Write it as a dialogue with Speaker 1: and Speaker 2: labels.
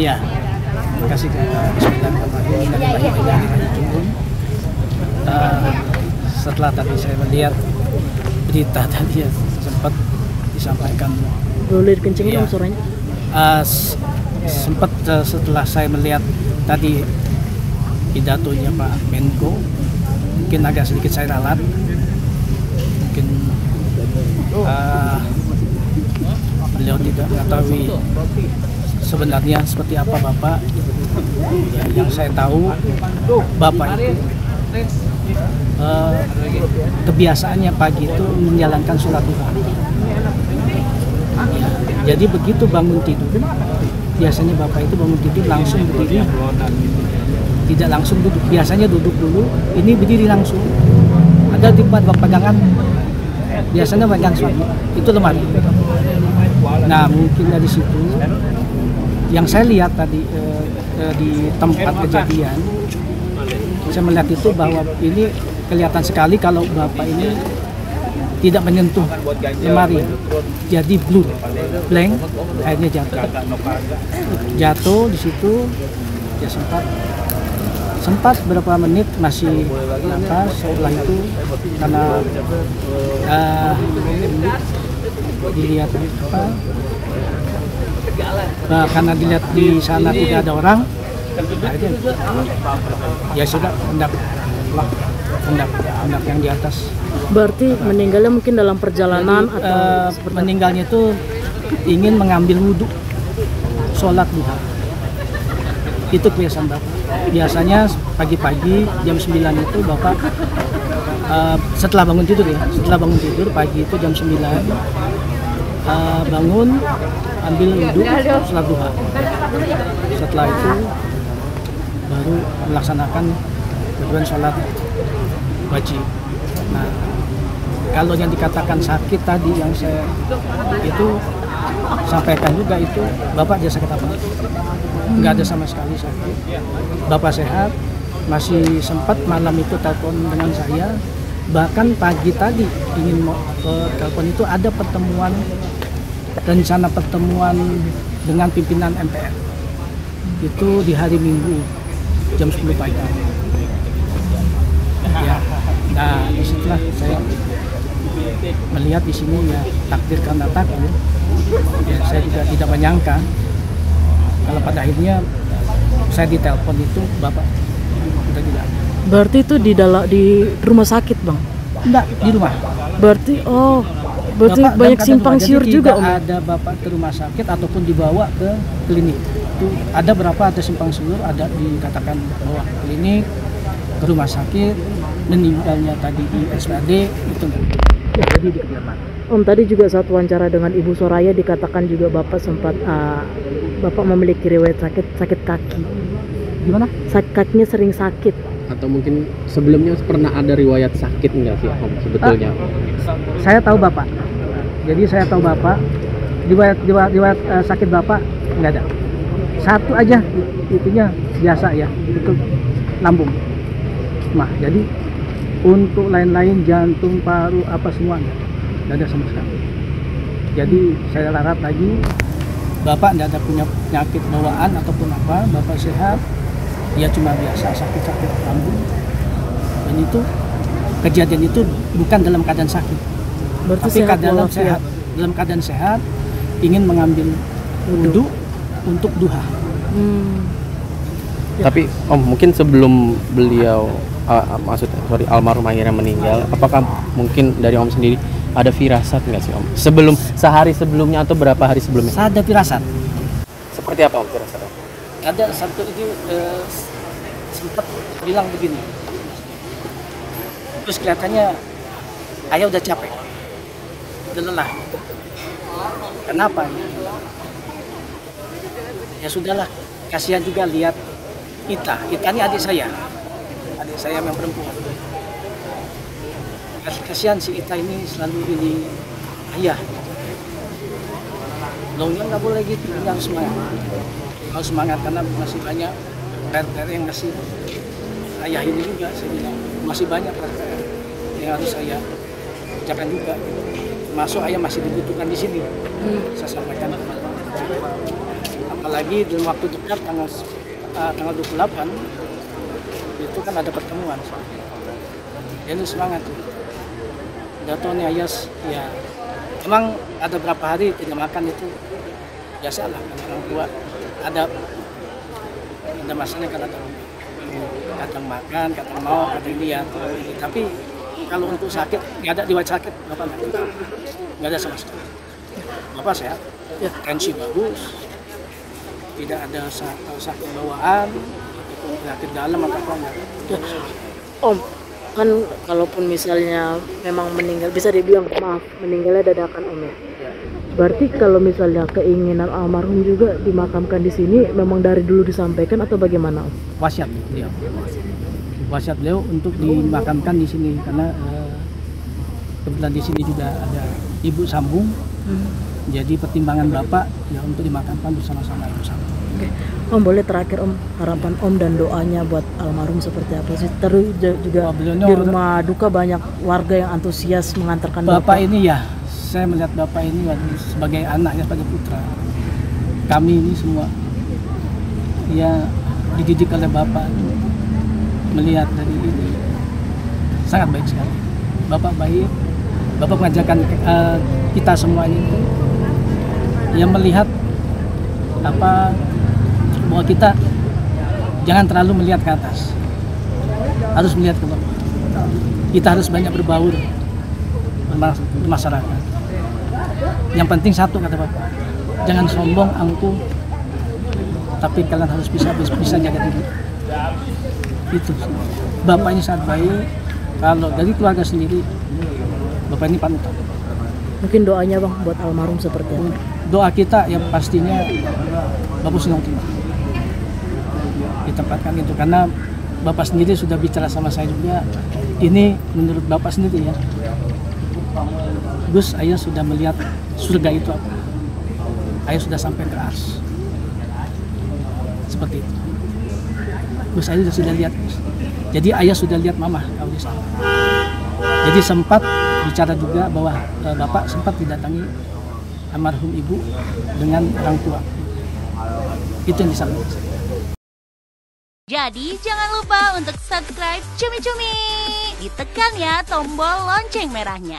Speaker 1: Iya, kasih ke Bismillahirrahmanirrahim. Setelah tadi saya melihat berita tadi ya, sempat disampaikan.
Speaker 2: Boleh dikencengin dong suaranya?
Speaker 1: Sempat setelah saya melihat tadi pidatonya Pak Menko, mungkin agak sedikit saya ralat, mungkin beliau tidak mengetahui sebenarnya seperti apa Bapak. Ya, yang saya tahu Bapak itu kebiasaannya pagi itu menjalankan sholat duha. Ya, jadi begitu bangun tidur, biasanya Bapak itu bangun tidur langsung berdiri, tidak langsung duduk. Biasanya duduk dulu, ini berdiri langsung. Ada di tempat pegangan, biasanya pegang suatu, itu lemari. Nah, mungkin dari situ yang saya lihat tadi di tempat kejadian, saya melihat itu bahwa ini kelihatan sekali kalau Bapak ini tidak menyentuh lemari, jadi blank, akhirnya jatuh di situ. Ya sempat beberapa menit masih nafas. Setelah itu karena dilihat karena dilihat di sana tidak ada orang, ya sudah hendak yang di atas.
Speaker 2: Berarti meninggalnya mungkin dalam perjalanan atau
Speaker 1: meninggalnya itu ingin mengambil wudhu sholat duha. Itu kebiasaan Bapak. Biasanya pagi-pagi jam 9 itu Bapak setelah bangun tidur pagi itu jam 9 bangun, ambil wudhu sholat duha. Setelah itu baru melaksanakan kemudian sholat wajib. Nah, kalau yang dikatakan sakit tadi yang saya itu sampaikan juga, itu Bapak dia sakit apa? Nggak ada sama sekali sakit. Bapak sehat, masih sempat malam itu telepon dengan saya. Bahkan pagi tadi ingin telepon itu ada rencana pertemuan dengan pimpinan MPR. Itu di hari Minggu jam 10 pagi. Ya. Nah, disitulah saya melihat di sini ya takdir karena takdir. Ya, saya juga tidak menyangka kalau pada akhirnya saya ditelepon itu Bapak udah tidak.
Speaker 2: Berarti itu di rumah sakit, Bang?
Speaker 1: Enggak, di rumah.
Speaker 2: Berarti Bapak banyak simpang siur juga, Om.
Speaker 1: Ada Bapak ke rumah sakit ataupun dibawa ke klinik. Itu ada ada simpang siur, ada dikatakan bawa ke klinik, ke rumah sakit, meninggalnya tadi di SPAD itu. Ya, jadi di kediaman.
Speaker 2: Om, tadi juga saat wawancara dengan Ibu Soraya dikatakan juga Bapak sempat Bapak memiliki riwayat sakit kaki.
Speaker 1: Gimana?
Speaker 2: Kakinya sering sakit.
Speaker 3: Atau mungkin sebelumnya pernah ada riwayat sakit enggak sih Om sebetulnya?
Speaker 1: Saya tahu Bapak. Jadi saya tahu Bapak. Riwayat sakit Bapak nggak ada. Satu aja itunya biasa ya, itu lambung. Nah, jadi untuk lain-lain jantung, paru, apa semuanya nggak ada sama sekali. Jadi saya harap lagi Bapak nggak ada punya penyakit bawaan ataupun apa, Bapak sehat, dia cuma biasa sakit-sakit lambung. Dan itu kejadian itu bukan dalam keadaan sakit,
Speaker 2: berarti
Speaker 1: tapi dalam keadaan sehat ingin mengambil wudhu untuk duha.
Speaker 3: Tapi Om, mungkin sebelum beliau almarhum akhirnya meninggal, apakah mungkin dari Om sendiri ada firasat nggak sih Om? Sehari sebelumnya atau berapa hari sebelumnya?
Speaker 1: Saya ada firasat.
Speaker 3: Seperti apa Om firasat?
Speaker 1: Ada satu itu sempat bilang begini. Terus kelihatannya ayah udah capek, udah lelah. Kenapa? Ya sudahlah, kasihan juga lihat Ita ini adik saya yang perempuan. Kasihan si Ita ini selalu ini ayah. Longnya nggak boleh gitu, harus semangat karena masih banyak PR yang masih ayah ini juga. Saya bilang masih banyak yang harus saya kerjakan juga. Masuk ayah masih dibutuhkan di sini. Saya sampaikan. apalagi dalam waktu dekat tanggal 28 itu kan ada pertemuan. Jadi semangat tuh. Jatuhnya Ayas ya emang ada berapa hari tidak makan itu biasa lah, orang tua ada masalahnya kadang makan, kadang mau, kadang lihat. Tapi kalau untuk sakit nggak ada riwayat sakit, bapak nggak ada sama sekali. Bapak sehat, ya, tensi bagus, tidak ada sakit bawaan, penyakit dalam atau apa enggak.
Speaker 2: Om, kan kalaupun misalnya memang meninggal, bisa dibilang maaf meninggalnya dadakan Om ya. Berarti kalau misalnya keinginan almarhum juga dimakamkan di sini memang dari dulu disampaikan atau bagaimana Om?
Speaker 1: Wasiat beliau untuk dimakamkan di sini karena kebetulan di sini juga ada ibu sambung. Jadi pertimbangan bapak ya untuk dimakamkan bersama-sama ibu sambung.
Speaker 2: Oke. Om, boleh terakhir Om, harapan Om dan doanya buat almarhum seperti apa sih? Terus juga di rumah duka banyak warga yang antusias mengantarkan
Speaker 1: bapak ini ya, saya melihat bapak ini sebagai anaknya, sebagai putra kami ini semua ya dididik oleh bapak. Melihat dari ini sangat baik sekali. Bapak baik, bapak mengajarkan kita semua ini yang melihat apa bahwa kita jangan terlalu melihat ke atas, harus melihat ke bawah. Kita harus banyak berbaur masyarakat. Yang penting satu kata bapak, jangan sombong, angkuh, tapi kalian harus bisa jaga diri. Itu bapak ini sangat baik. Kalau dari keluarga sendiri bapak ini panutan.
Speaker 2: Mungkin doanya Bang buat almarhum seperti apa?
Speaker 1: Doa kita yang pastinya bapak senang terima ditempatkan itu, karena bapak sendiri sudah bicara sama saya juga. Ini menurut bapak sendiri ya, Gus, ayah sudah melihat surga itu apa, ayah sudah sampai ke ars, seperti itu. Gus, ayah sudah lihat, jadi ayah sudah lihat mama kalau di sana. Jadi sempat bicara juga bahwa bapak sempat didatangi almarhum ibu dengan orang tua. Itu yang disampaikan.
Speaker 4: Jadi jangan lupa untuk subscribe Cumi Cumi. Ditekan ya tombol lonceng merahnya.